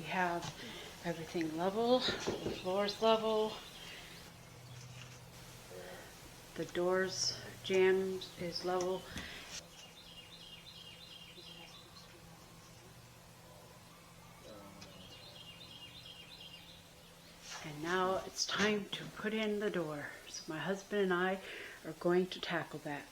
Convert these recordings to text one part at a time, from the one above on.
have everything level, the floor's level, the doors jamb is level. And now it's time to put in the door. So my husband and I are going to tackle that.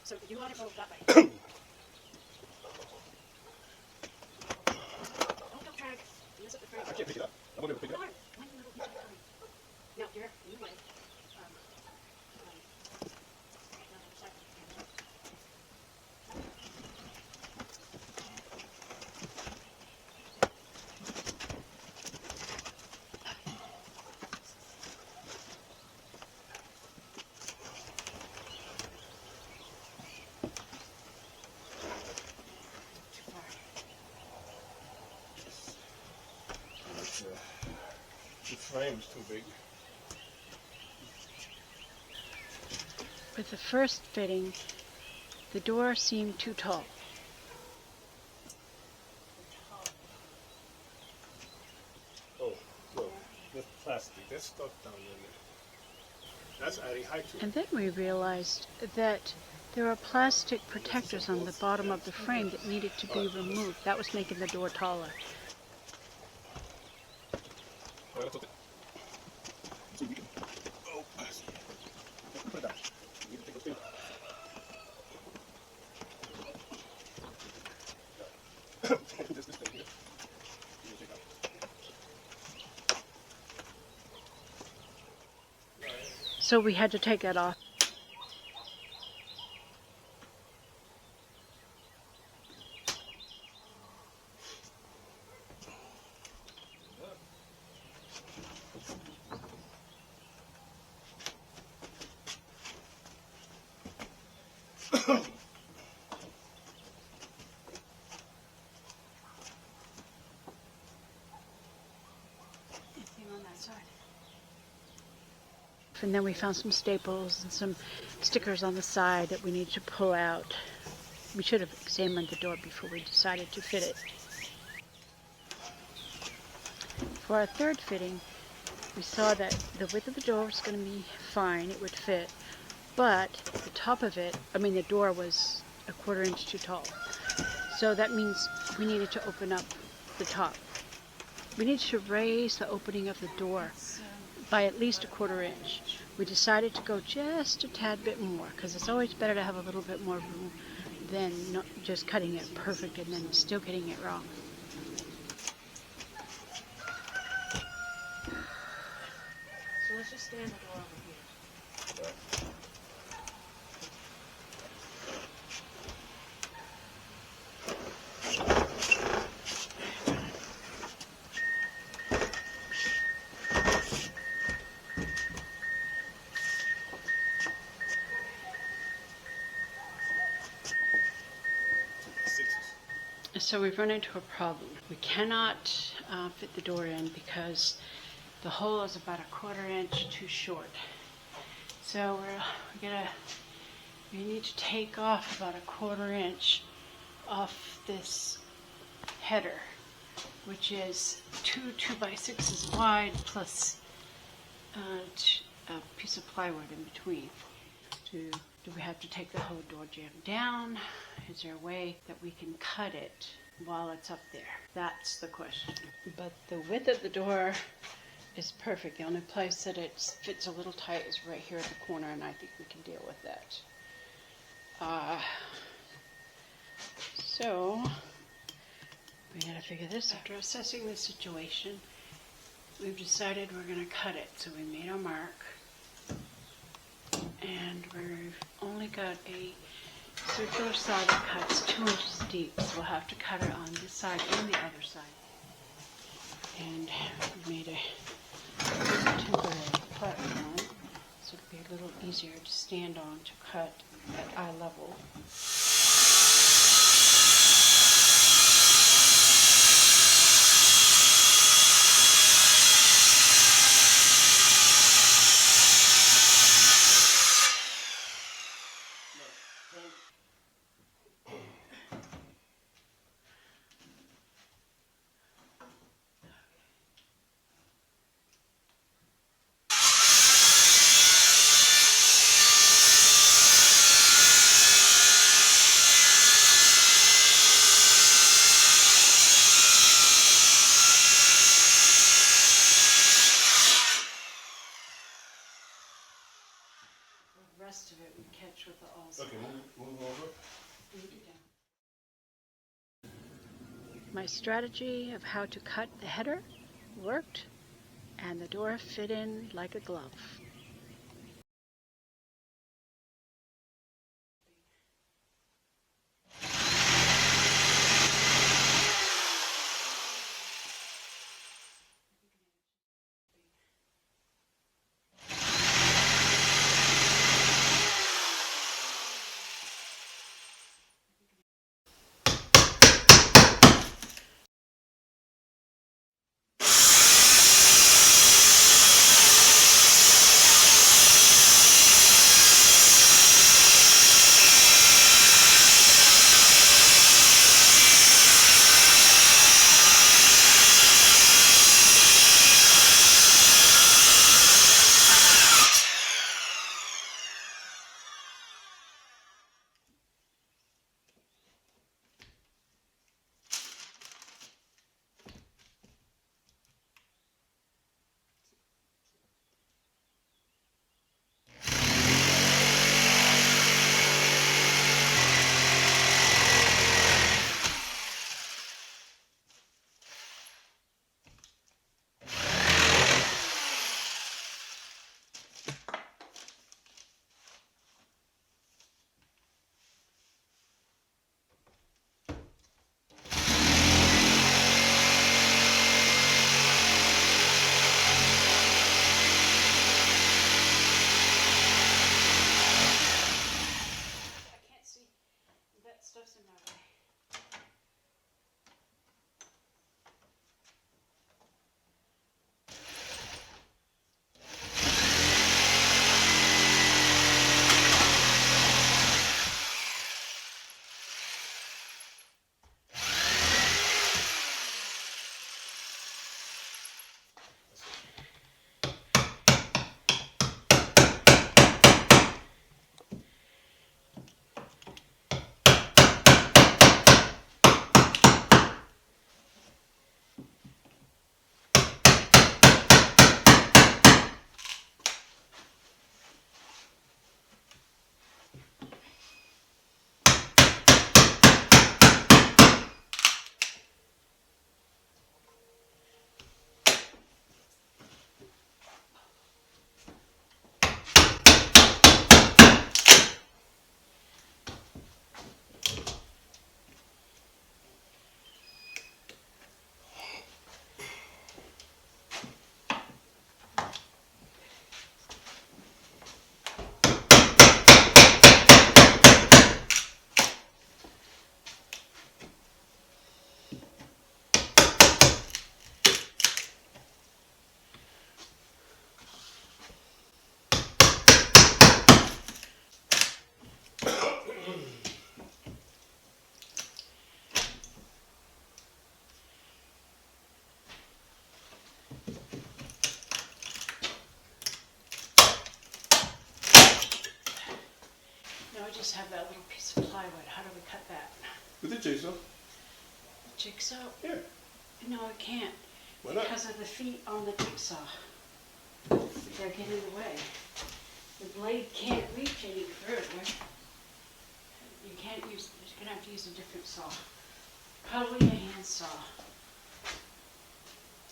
So you want to go that way. Don't drag. Mess up the frame. I can't pick it up. I won't be able to pick it up. No, you're right. The frame's too big. With the first fitting, the door seemed too tall. Oh, look, that's plastic. That's stuck down there. That's adding height to it. And then we realized that there are plastic protectors on the bottom of the frame that needed to be removed. That was making the door taller. So we had to take that off. And then we found some staples and some stickers on the side that we need to pull out. We should have examined the door before we decided to fit it. For our third fitting, we saw that the width of the door was going to be fine, it would fit, but the top of it, the door was a 1/4 inch too tall. So that means we needed to open up the top. We needed to raise the opening of the door by at least a 1/4 inch. We decided to go just a tad bit more because it's always better to have a little bit more room than not just cutting it perfect and then still getting it wrong. So let's just stand the door over here. So we've run into a problem. We cannot fit the door in because the hole is about a 1/4 inch too short. So we need to take off about a 1/4 inch off this header, which is 2 2x6s wide plus a piece of plywood in between. Do we have to take the whole door jamb down? Is there a way that we can cut it while it's up there? That's the question. But the width of the door is perfect. The only place that it fits a little tight is right here at the corner, and I think we can deal with that. So we gotta figure this out. After assessing the situation, we've decided we're gonna cut it. So we made our mark. And we've only got a circular saw that cuts 2 inches deep, so we'll have to cut it on this side and the other side. And we made a temporary platform, so it'll be a little easier to stand on to cut at eye level. My strategy of how to cut the header worked, and the door fit in like a glove. Stuff's in my way. I just have that little piece of plywood. How do we cut that? With a jigsaw. Jigsaw? Yeah. No, I can't. Why not? Because of the feet on the jigsaw. They're getting in the way. The blade can't reach any further. You can't use, you're going to have to use a different saw. Probably a hand saw.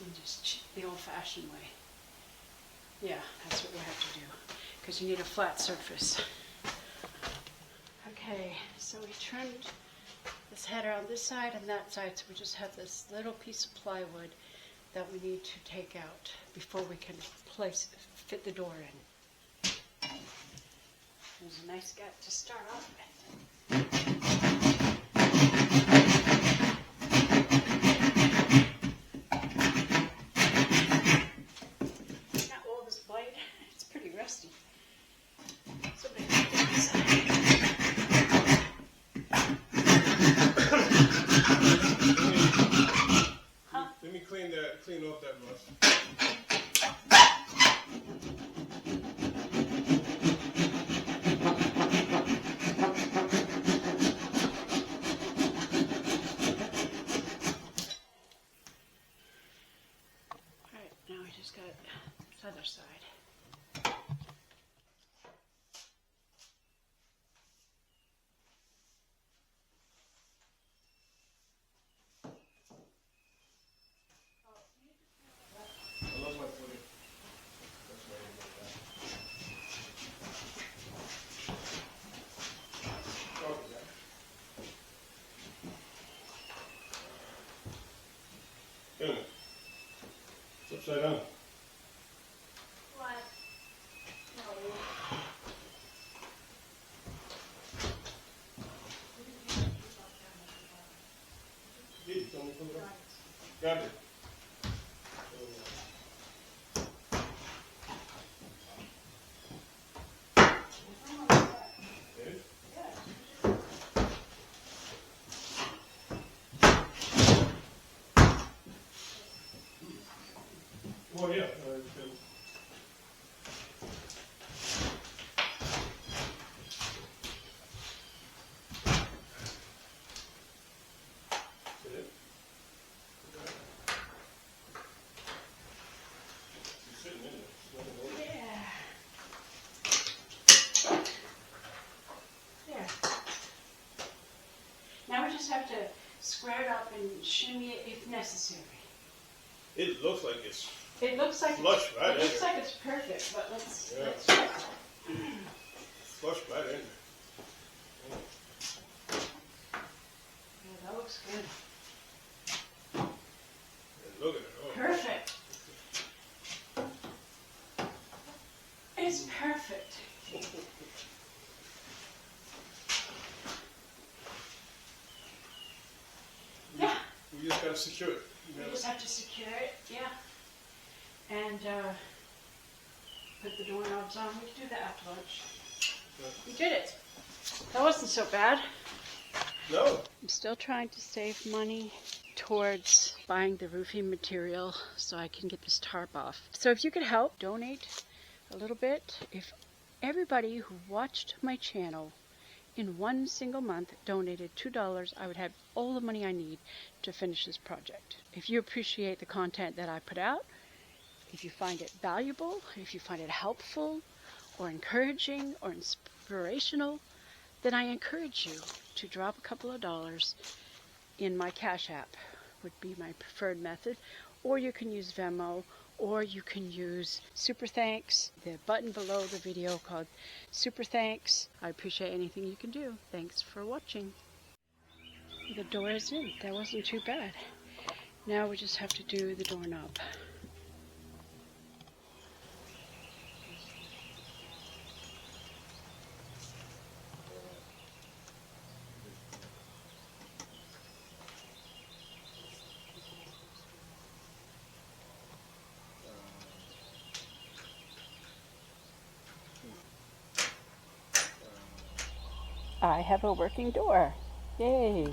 And just the old-fashioned way. Yeah, that's what we have to do. Because you need a flat surface. Okay, so we trimmed this header on this side and that side, so we just have this little piece of plywood that we need to take out before we can fit the door in. There's a nice gap to start off with. Got all this blade, it's pretty rusty. So maybe Let me clean off that rust. Wait a minute. It's upside down. What? Did tell me to put it up? Got it. Oh yeah. Now we just have to square it up and shimmy it if necessary. It looks like it's It looks like flush right it in looks there. like it's perfect, but let's Yeah. let's check. Flush right in there. Yeah, that looks good. And look at it. Oh. Perfect. It's perfect. Yeah. We just gotta secure it. We just have to secure it, yeah. And put the doorknobs on. We can do that after lunch. Yeah. We did it. That wasn't so bad. No. I'm still trying to save money towards buying the roofing material so I can get this tarp off. So if you could help, donate a little bit. If everybody who watched my channel in one single month donated $2, I would have all the money I need to finish this project. If you appreciate the content that I put out, if you find it valuable, if you find it helpful or encouraging or inspirational, then I encourage you to drop a couple of dollars in my Cash App, would be my preferred method, or you can use Venmo, or you can use Super Thanks, the button below the video called Super Thanks. I appreciate anything you can do. Thanks for watching. The door is in. That wasn't too bad. Now we just have to do the doorknob. I have a working door. Yay!